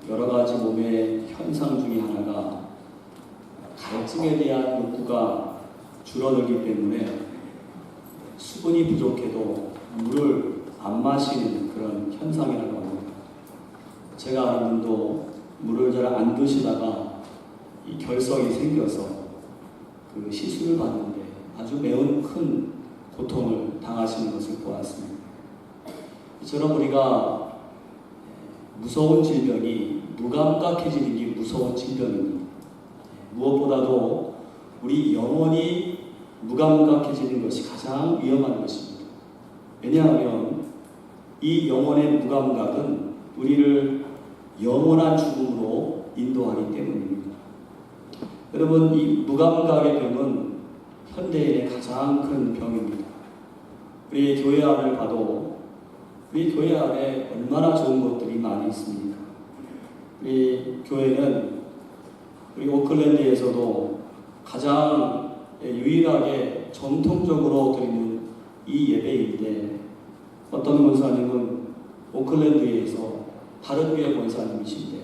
여러 가지 몸의 현상 중에 하나가 갈증에 대한 욕구가 줄어들기 때문에 수분이 부족해도 물을 안 마시는 그런 현상이라고 합니다. 제가 아는 분도 물을 잘 안 드시다가 이 결석이 생겨서 그 시술을 받는데 아주 매우 큰 고통을 당하시는 것을 보았습니다. 이처럼 우리가 무서운 질병이 무감각해지는 게 무서운 질병입니다. 무엇보다도 우리 영혼이 무감각해지는 것이 가장 위험한 것입니다. 왜냐하면 이 영혼의 무감각은 우리를 영원한 죽음으로 인도하기 때문입니다. 여러분, 이 무감각의 병은 현대인의 가장 큰 병입니다. 우리 교회 안을 봐도 우리 교회 안에 얼마나 좋은 것들이 많이 있습니까? 우리 교회는 우리 오클랜드에서도 가장 유일하게 전통적으로 드리는 이 예배인데, 어떤 권사님은 오클랜드에서 다른 교회 권사님이신데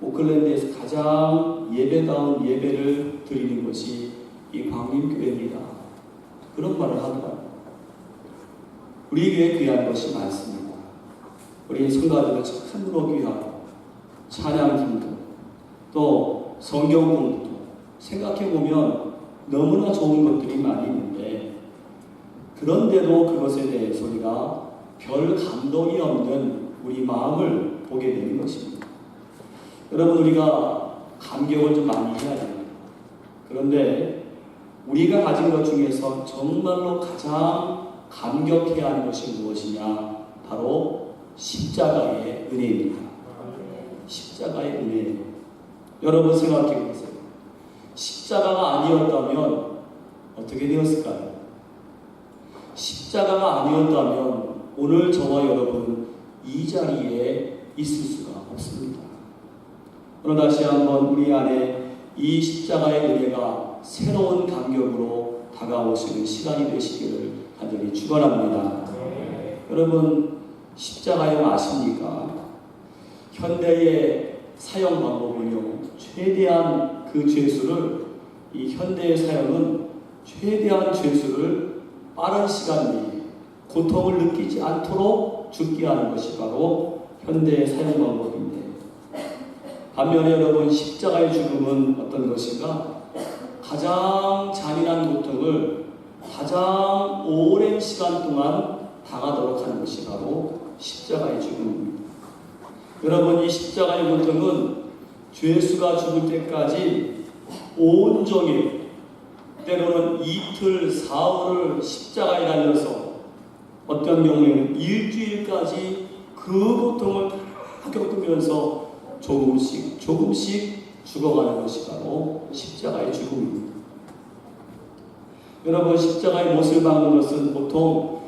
오클랜드에서 가장 예배다운 예배를 드리는 것이 이 광림교회입니다. 그런 말을 하더라고요. 우리 교회에 귀한 것이 많습니다. 우리 성가들은 참으로 귀하고 찬양 기도 또 성경 공부도 생각해보면 너무나 좋은 것들이 많이 있는데, 그런데도 그것에 대해서 우리가 별 감동이 없는 우리 마음을 보게 되는 것입니다. 여러분, 우리가 감격을 좀 많이 해야 됩니다. 그런데 우리가 가진 것 중에서 정말로 가장 감격해야 하는 것이 무엇이냐? 바로 십자가의 은혜입니다. 십자가의 은혜. 여러분 생각해 보세요. 십자가가 아니었다면 어떻게 되었을까요? 십자가가 아니었다면 오늘 저와 여러분 이 자리에 있을 수가 없습니다. 오늘 다시 한번 우리 안에 이 십자가의 은혜가 새로운 감격으로 다가오시는 시간이 되시기를 간절히 축원합니다. 여러분, 십자가용 아십니까? 현대의 사용 방법은요, 최대한 그 죄수를, 이 현대의 사용은 최대한 죄수를 빠른 시간 내에 고통을 느끼지 않도록 죽게 하는 것이 바로 현대의 사용 방법인데, 반면에 여러분, 십자가의 죽음은 어떤 것인가? 가장 잔인한 고통을 가장 오랜 시간 동안 당하도록 하는 것이 바로 십자가의 죽음입니다. 여러분, 이 십자가의 고통은 죄수가 죽을 때까지 온종일, 때로는 이틀, 사흘을 십자가에 달려서 어떤 경우에는 일주일까지 그 고통을 다 겪으면서 조금씩 죽어가는 것이 바로 십자가의 죽음입니다. 여러분, 십자가의 못을 박는 것은 보통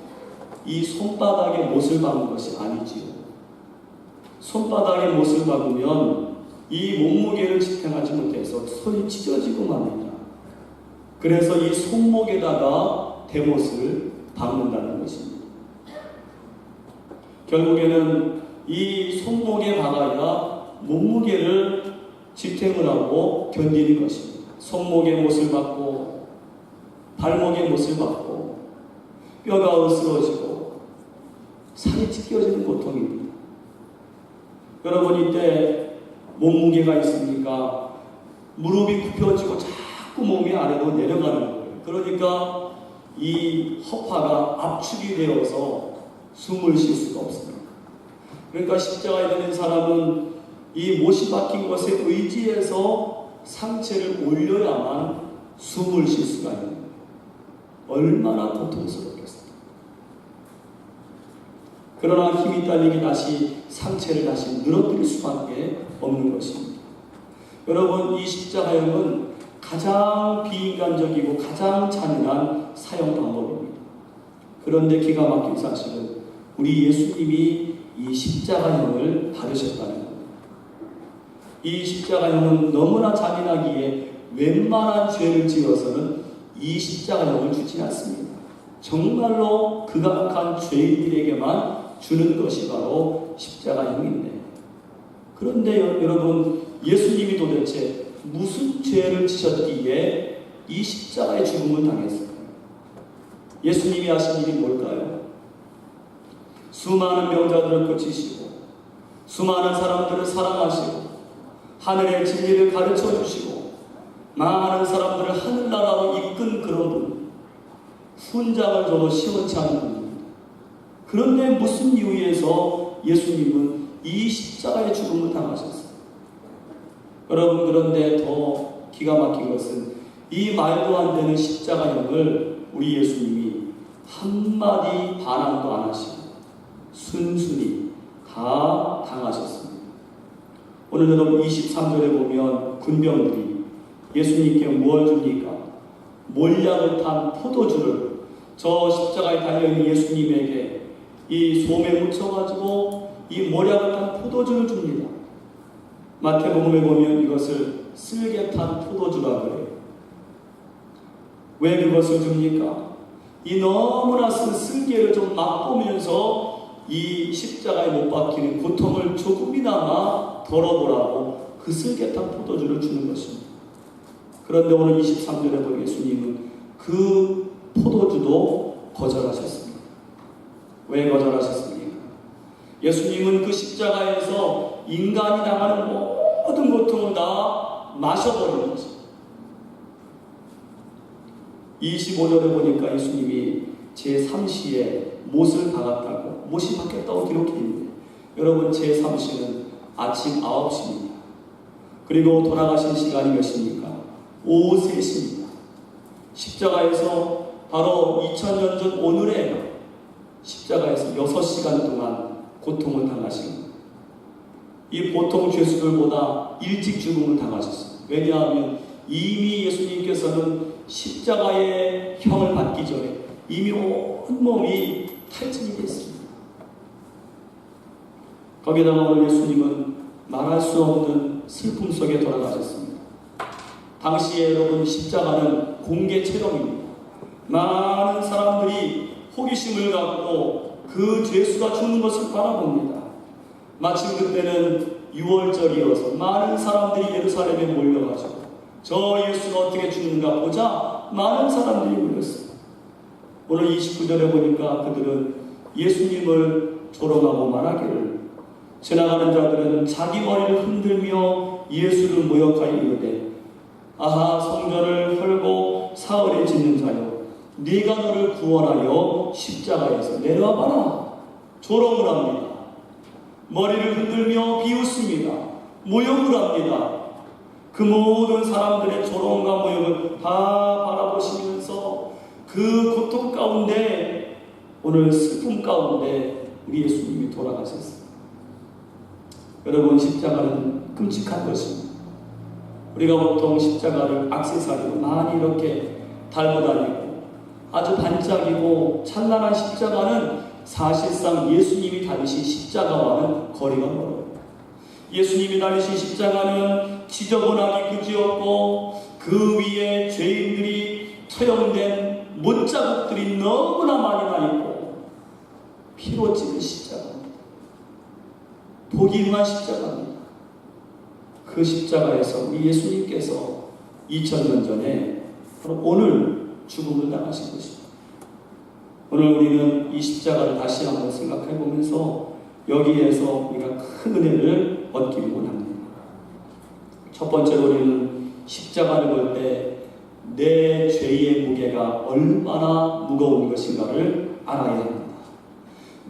이 손바닥에 못을 박는 것이 아니지요. 손바닥에 못을 박으면 이 몸무게를 지탱하지 못해서 손이 찢어지고 맙니다. 그래서 이 손목에다가 대못을 박는다는 것입니다. 결국에는 이 손목에 박아야 몸무게를 지탱을 하고 견디는 것입니다. 손목에 못을 박고 발목에 못을 박고 뼈가 으스러지고 살이 찢겨지는 고통입니다. 여러분, 이때 몸무게가 있으니까 무릎이 굽혀지고 자꾸 몸이 아래로 내려가는 거예요. 그러니까 이 허파가 압축이 되어서 숨을 쉴 수가 없습니다. 그러니까 십자가에 달린 사람은 이 못이 박힌 것에 의지해서 상체를 올려야만 숨을 쉴 수가 있는 거예요. 얼마나 고통스럽겠어요. 그러나 힘이 딸리기 다시 상체를 다시 늘어뜨릴 수밖에 없는 것입니다. 여러분, 이 십자가형은 가장 비인간적이고 가장 잔인한 사용 방법입니다. 그런데 기가 막힌 사실은 우리 예수님이 이 십자가형을 받으셨다는 겁니다. 이 십자가형은 너무나 잔인하기에 웬만한 죄를 지어서는 이 십자가형을 주지 않습니다. 정말로 극악한 죄인들에게만 주는 것이 바로 십자가형인데, 그런데 여러분, 예수님이 도대체 무슨 죄를 지셨기에 이 십자가의 죽음을 당했을까요? 예수님이 하신 일이 뭘까요? 수많은 병자들을 고치시고 수많은 사람들을 사랑하시고 하늘의 진리를 가르쳐 주시고 많은 사람들을 하늘나라로 이끈 그런 분, 훈장을 줘도 시원치 않은 분입니다. 그런데 무슨 이유에서 예수님은 이 십자가의 죽음을 당하셨어요? 여러분, 그런데 더 기가 막힌 것은 이 말도 안 되는 십자가형을 우리 예수님이 한마디 반항도 안 하시고 순순히 다 당하셨습니다. 오늘 여러분 23절에 보면 군병들이 예수님께 뭘 줍니까? 몰약을 탄 포도주를 저 십자가에 달려있는 예수님에게 이 솜에 묻혀가지고 이 몰약을 탄 포도주를 줍니다. 마태복음에 보면 이것을 쓸개 탄 포도주라 그래요. 왜 그것을 줍니까? 이 너무나 쓴 쓸개를 좀 맛보면서 이 십자가에 못 박히는 고통을 조금이나마 덜어보라고 그 쓸개 탄 포도주를 주는 것입니다. 그런데 오늘 23절에 보면 예수님은 그 포도주도 거절하셨습니다. 왜 거절하셨습니까? 예수님은 그 십자가에서 인간이 당하는 모든 고통을 다 마셔버린 거죠. 25절에 보니까 예수님이 제3시에 못을 박았다고, 못이 박혔다고 기록해 있는데, 여러분, 제3시는 아침 9시입니다. 그리고 돌아가신 시간이 몇 시입니까? 오후 3시입니다. 십자가에서 바로 2000년 전 오늘에 십자가에서 6시간 동안 고통을 당하신 겁니다. 이 보통 죄수들보다 일찍 죽음을 당하셨습니다. 왜냐하면 이미 예수님께서는 십자가의 형을 받기 전에 이미 온몸이 탈진이 됐습니다. 거기다가 오늘 예수님은 말할 수 없는 슬픔 속에 돌아가셨습니다. 당시에 여러분, 십자가는 공개 체험입니다. 많은 사람들이 호기심을 갖고 그 죄수가 죽는 것을 바라봅니다. 마침 그때는 6월절이어서 많은 사람들이 예루살렘에 몰려가지고 저 예수가 어떻게 죽는가 보자 많은 사람들이 몰렸어요. 오늘 29절에 보니까 그들은 예수님을 조롱하고 말하기를, 지나가는 자들은 자기 머리를 흔들며 예수를 모욕하여 이르되, 아하, 성전을 헐고 사흘에 짓는 자여, 네가 너를 구원하여 십자가에서 내려와봐라. 조롱을 합니다. 머리를 흔들며 비웃습니다. 모욕을 합니다. 그 모든 사람들의 조롱과 모욕을 다 바라보시면서 그 고통 가운데, 오늘 슬픔 가운데 우리 예수님이 돌아가셨습니다. 여러분, 십자가는 끔찍한 것입니다. 우리가 보통 십자가를 액세서리로 많이 이렇게 달고 다니고 아주 반짝이고 찬란한 십자가는 사실상 예수님이 다니신 십자가와는 거리가 멀어요. 예수님이 다니신 십자가는 지저분하기 그지없고 그 위에 죄인들이 처형된 못자국들이 너무나 많이 나 있고 피로 찌는 십자가입니다. 보기 흉한 십자가입니다. 그 십자가에서 우리 예수님께서 2000년 전에 바로 오늘 죽음을 당하신 것입니다. 오늘 우리는 이 십자가를 다시 한번 생각해 보면서 여기에서 우리가 큰 은혜를 얻기를 원합니다. 첫 번째로 우리는 십자가를 볼 때 내 죄의 무게가 얼마나 무거운 것인가를 알아야 합니다.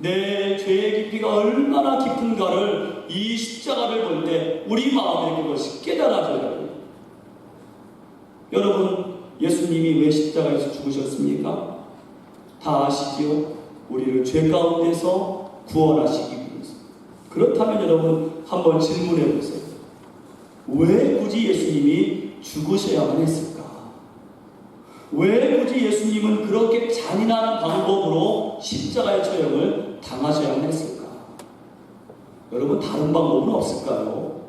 내 죄의 깊이가 얼마나 깊은가를 이 십자가를 볼 때 우리 마음에 그것이 깨달아져야 합니다. 여러분, 예수님이 왜 십자가에서 죽으셨습니까? 다 아시지요? 우리를 죄 가운데서 구원하시기 위해서. 그렇다면 여러분, 한번 질문해 보세요. 왜 굳이 예수님이 죽으셔야만 했을까? 왜 굳이 예수님은 그렇게 잔인한 방법으로 십자가의 처형을 당하셔야만 했을까? 여러분, 다른 방법은 없을까요?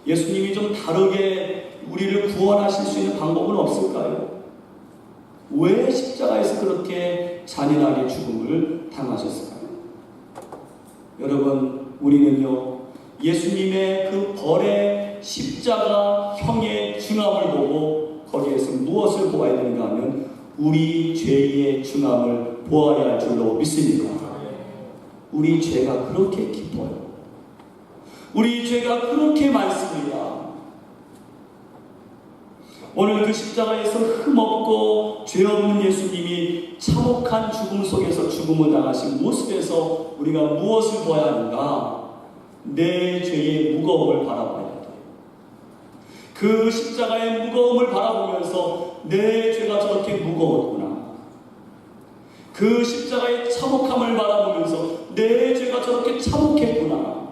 예수님이 좀 다르게 우리를 구원하실 수 있는 방법은 없을까요? 왜 십자가에서 그렇게 잔인하게 죽음을 당하셨을까요? 여러분, 우리는요, 예수님의 그 벌의 십자가형의 중함을 보고 거기에서 무엇을 보아야 되는가 하면 우리 죄의 중함을 보아야 할 줄로 믿습니다. 우리 죄가 그렇게 깊어요. 우리 죄가 그렇게 많습니다. 오늘 그 십자가에서 흠없고 죄 없는 예수님이 참혹한 죽음 속에서 죽음을 당하신 모습에서 우리가 무엇을 보아야 하는가? 내 죄의 무거움을 바라봐야 돼요. 그 십자가의 무거움을 바라보면서 내 죄가 저렇게 무거웠구나. 그 십자가의 참혹함을 바라보면서 내 죄가 저렇게 참혹했구나.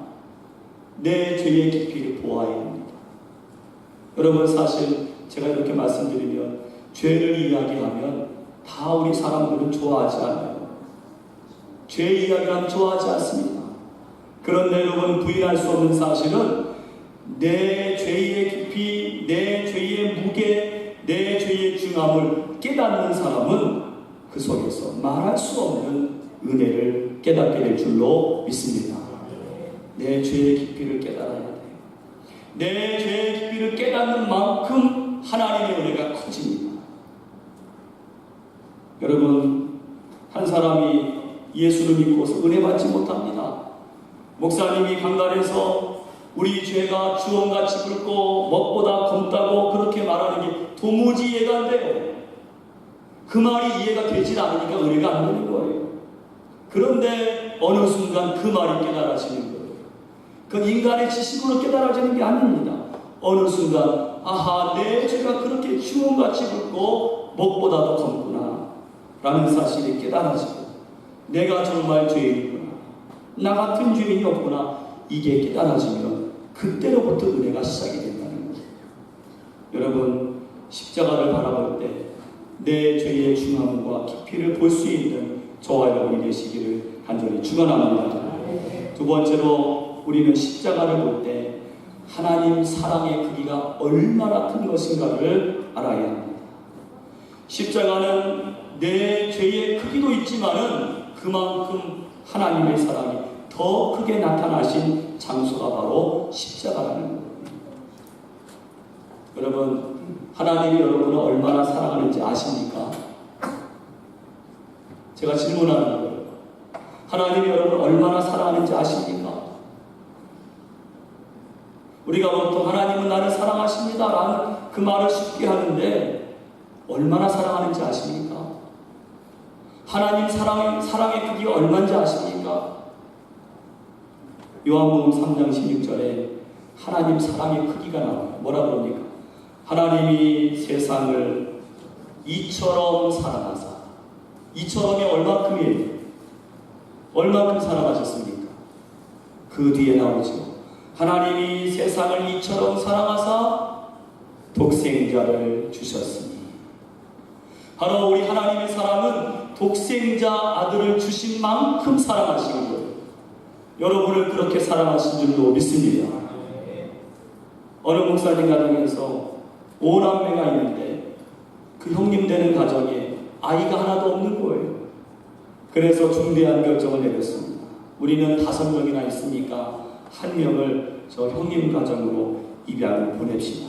내 죄의 깊이를 보아야 합니다. 여러분, 사실 제가 이렇게 말씀드리면 죄를 이야기하면 다 우리 사람들은 좋아하지 않아요. 죄 이야기하면 좋아하지 않습니다. 그런데 여러분, 부인할 수 없는 사실은 내 죄의 깊이, 내 죄의 무게, 내 죄의 중함을 깨닫는 사람은 그 속에서 말할 수 없는 은혜를 깨닫게 될 줄로 믿습니다. 내 죄의 깊이를 깨달아야 돼요. 내 죄의 깊이를 깨닫는 만큼 하나님의 은혜가 커집니다. 여러분, 한 사람이 예수를 믿고서 은혜 받지 못합니다. 목사님이 강단에서 우리 죄가 주홍같이 붉고 먹보다 검다고 그렇게 말하는 게 도무지 이해가 안 돼요. 그 말이 이해가 되질 않으니까 은혜가 안 되는 거예요. 그런데 어느 순간 그 말이 깨달아지는 거예요. 그건 인간의 지식으로 깨달아지는 게 아닙니다. 어느 순간 아하, 내 죄가 그렇게 주홍같이 붉고 먹보다도 검구나 라는 사실이 깨달아지고 내가 정말 죄인이구나, 나 같은 죄인이 없구나, 이게 깨달아지면 그때로부터 은혜가 시작이 된다는 거예요. 여러분, 십자가를 바라볼 때 내 죄의 중함과 깊이를 볼 수 있는 저와 여러분이 되시기를 간절히 축원합니다. 두 번째로, 우리는 십자가를 볼 때 하나님 사랑의 크기가 얼마나 큰 것인가를 알아야 합니다. 십자가는 내 죄의 크기도 있지만은 그만큼 하나님의 사랑이 더 크게 나타나신 장소가 바로 십자가라는 거예요. 여러분, 하나님이 여러분을 얼마나 사랑하는지 아십니까? 제가 질문하는 거예요. 하나님이 여러분을 얼마나 사랑하는지 아십니까? 우리가 보통 하나님은 나를 사랑하십니다 라는 그 말을 쉽게 하는데 얼마나 사랑하는지 아십니까? 하나님 사랑의 크기가 얼마인지 아십니까? 요한복음 3장 16절에 하나님 사랑의 크기가 나와요. 뭐라 그럽니까? 하나님이 세상을 이처럼 사랑하사. 이처럼이 얼마큼이에요? 얼마큼 사랑하셨습니까? 그 뒤에 나오죠. 하나님이 세상을 이처럼 사랑하사 독생자를 주셨으니. 바로 우리 하나님의 사랑은 독생자 아들을 주신 만큼 사랑하신 거예요. 여러분을 그렇게 사랑하신 줄로 믿습니다. 어느 목사님 가정에서 5남매가 있는데 그 형님 되는 가정에 아이가 하나도 없는 거예요. 그래서 중대한 결정을 내렸습니다. 우리는 5명이나 있으니까 1명을 저 형님 가정으로 입양을 보냅시다.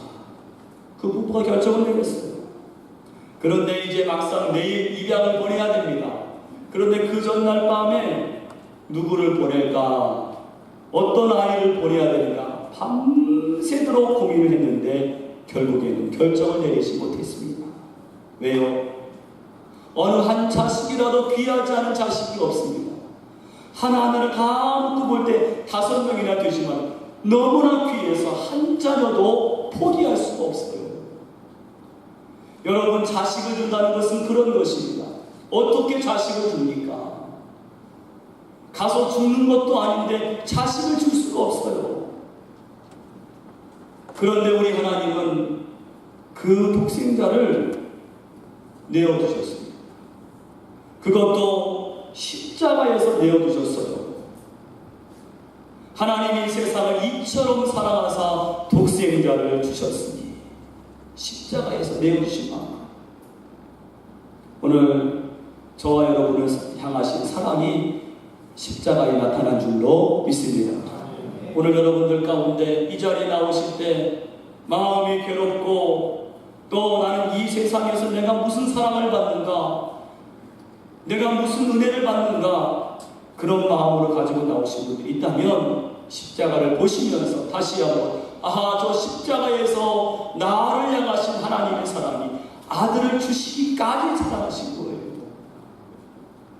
그 부부가 결정을 내렸어요. 그런데 이제 막상 내일 입양을 보내야 됩니다. 그런데 그 전날 밤에 누구를 보낼까, 어떤 아이를 보내야 되는가 밤새도록 고민을 했는데 결국에는 결정을 내리지 못했습니다. 왜요? 어느 한 자식이라도 귀하지 않은 자식이 없습니다. 하나하나를 다 놓고 볼 때 5명이나 되지만 너무나 귀해서 한 자녀도 포기할 수가 없어요. 여러분, 자식을 준다는 것은 그런 것입니다. 어떻게 자식을 줍니까? 가서 죽는 것도 아닌데 자식을 줄 수가 없어요. 그런데 우리 하나님은 그 독생자를 내어주셨습니다. 그것도 십자가에서 내어주셨어요. 하나님이 세상을 이처럼 사랑하사 독생자를 주셨으니 십자가에서 내어주신 만큼 오늘 저와 여러분을 향하신 사랑이 십자가에 나타난 줄로 믿습니다. 오늘 여러분들 가운데 이 자리에 나오실 때 마음이 괴롭고 또 나는 이 세상에서 내가 무슨 사랑을 받는가, 내가 무슨 은혜를 받는가, 그런 마음으로 가지고 나오신 분들이 있다면 십자가를 보시면서 다시 한번 저 십자가에서 나를 향하신 하나님의 사랑이 아들을 주시기까지 사랑하신 거예요.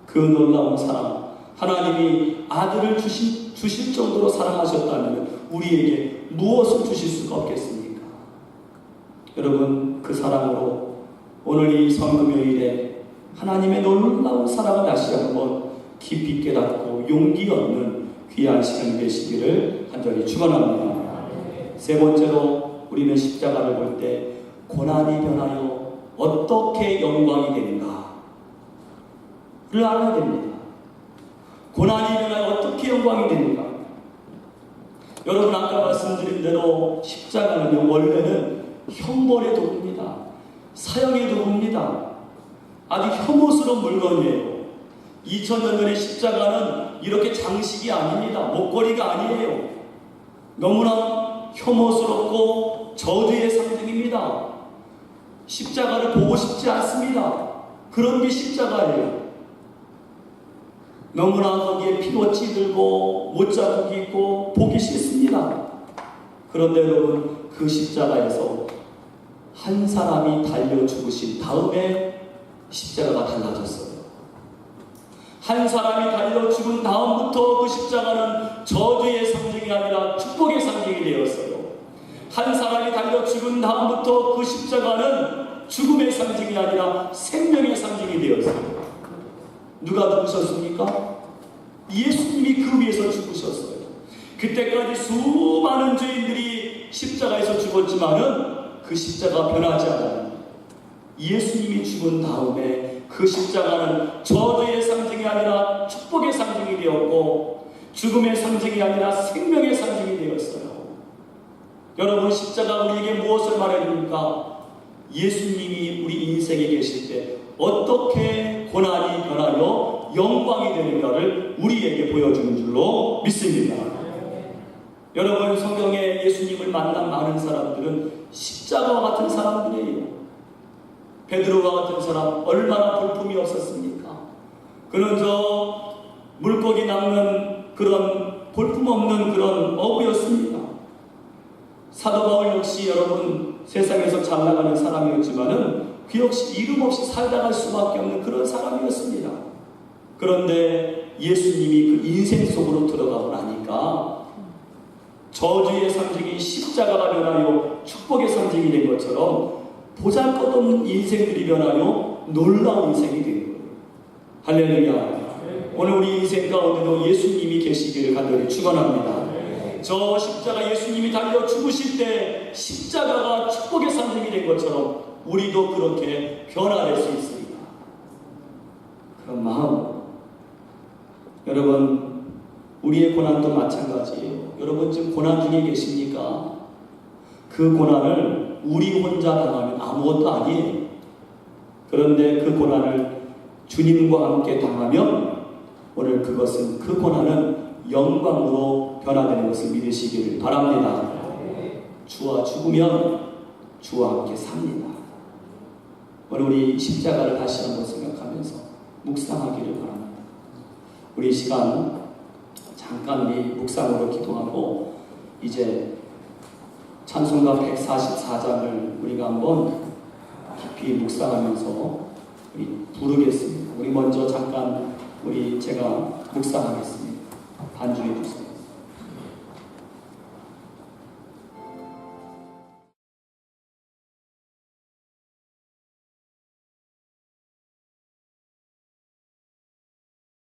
그 놀라운 사랑, 하나님이 아들을 주실 정도로 사랑하셨다면 우리에게 무엇을 주실 수가 없겠습니까? 여러분, 그 사랑으로 오늘 이 성금요일에 하나님의 놀라운 사랑을 다시 한번 깊이 깨닫고 용기 얻는 귀한 시간이 되시기를 간절히 축원합니다. 세 번째로 우리는 십자가를 볼 때 고난이 변하여 어떻게 영광이 되는가를 알아야 됩니다. 고난이 변하여 어떻게 영광이 되는가? 여러분, 아까 말씀드린 대로 십자가는 원래는 형벌의 도구입니다. 사형의 도구입니다. 아주 혐오스러운 물건이에요. 2000년 전의 십자가는 이렇게 장식이 아닙니다. 목걸이가 아니에요. 너무나 혐오스럽고 저주의 상징입니다. 십자가를 보고 싶지 않습니다. 그런 게 십자가예요. 너무나 거기에 피옷이 들고 못자국이 있고 보기 싫습니다. 그런데 여러분, 그 십자가에서 한 사람이 달려 죽으신 다음에 십자가가 달라졌어요. 한 사람이 달려 죽은 다음부터 그 십자가는 저주의 상징이 아니라 축복의 상징이 되었어요. 한 사람이 달려 죽은 다음부터 그 십자가는 죽음의 상징이 아니라 생명의 상징이 되었어요. 누가 죽으셨습니까? 예수님이 그 위에서 죽으셨어요. 그때까지 수많은 죄인들이 십자가에서 죽었지만은 그 십자가 변하지 않아요. 예수님이 죽은 다음에 그 십자가는 저주의 상징이 아니라 축복의 상징이 되었고 죽음의 상징이 아니라 생명의 상징이 되었어요. 여러분, 십자가 우리에게 무엇을 말해줍니까? 예수님이 우리 인생에 계실 때 어떻게 고난이 변하여 영광이 되는가를 우리에게 보여주는 줄로 믿습니다. 여러분, 성경에 예수님을 만난 많은 사람들은 십자가와 같은 사람들이에요. 베드로와 같은 사람, 얼마나 볼품이 없었습니까? 그는 저 물고기 낚는 그런 볼품없는 그런 어부였습니다. 사도 바울 역시 여러분, 세상에서 잘 나가는 사람이었지만은 그 역시 이름 없이 살다갈 수밖에 없는 그런 사람이었습니다. 그런데 예수님이 그 인생 속으로 들어가고 나니까 저주의 상징이 십자가가 변하여 축복의 상징이 된 것처럼 보잘것없는 인생들이 변하여 놀라운 인생이 된 거예요. 할렐루야. 오늘 우리 인생 가운데도 예수님이 계시기를 간절히 축원합니다. 저 십자가 예수님이 달려 죽으실 때 십자가가 축복의 상징이 된 것처럼 우리도 그렇게 변화될 수 있습니다. 그런 마음, 여러분, 우리의 고난도 마찬가지예요. 여러분, 지금 고난 중에 계십니까? 그 고난을 우리 혼자 당하면 아무것도 아니에요. 그런데 그 고난을 주님과 함께 당하면 오늘 그것은, 그 고난은 영광으로 변화되는 것을 믿으시기를 바랍니다. 주와 죽으면 주와 함께 삽니다. 오늘 우리 십자가를 다시 한번 생각하면서 묵상하기를 바랍니다. 우리 시간 잠깐 우리 묵상으로 기도하고 이제 찬송가 144장을 우리가 한번 깊이 묵상하면서 우리 부르겠습니다. 우리 먼저 잠깐 제가 묵상하겠습니다. 반주해 주세요.